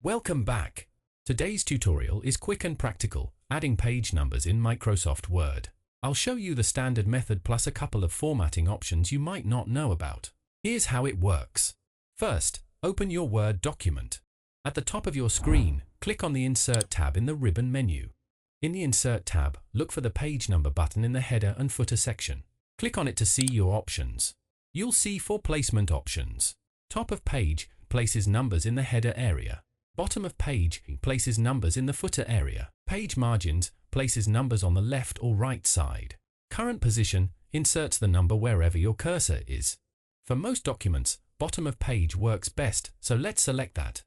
Welcome back. Today's tutorial is quick and practical, adding page numbers in Microsoft Word. I'll show you the standard method plus a couple of formatting options you might not know about. Here's how it works. First, open your Word document. At the top of your screen, click on the Insert tab in the ribbon menu. In the Insert tab, look for the page number button in the header and footer section. Click on it to see your options. You'll see 4 placement options. Top of page places numbers in the header area. Bottom of page places numbers in the footer area. Page margins places numbers on the left or right side. Current position inserts the number wherever your cursor is. For most documents, bottom of page works best, so let's select that.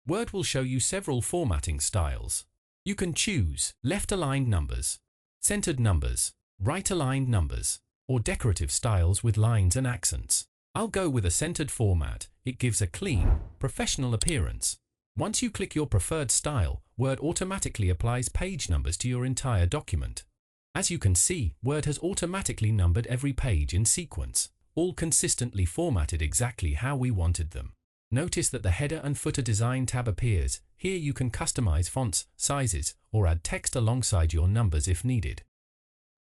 Word will show you several formatting styles. You can choose left-aligned numbers, centered numbers, right-aligned numbers, or decorative styles with lines and accents. I'll go with a centered format. It gives a clean, professional appearance. Once you click your preferred style, Word automatically applies page numbers to your entire document. As you can see, Word has automatically numbered every page in sequence, all consistently formatted exactly how we wanted them. Notice that the Header and Footer Design tab appears. Here you can customize fonts, sizes, or add text alongside your numbers if needed.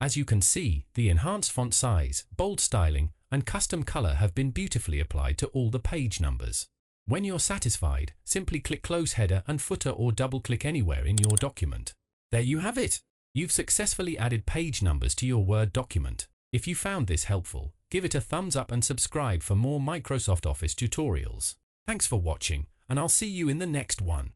As you can see, the enhanced font size, bold styling, and custom color have been beautifully applied to all the page numbers. When you're satisfied, simply click Close Header and Footer or double-click anywhere in your document. There you have it! You've successfully added page numbers to your Word document. If you found this helpful, give it a thumbs up and subscribe for more Microsoft Office tutorials. Thanks for watching, and I'll see you in the next one.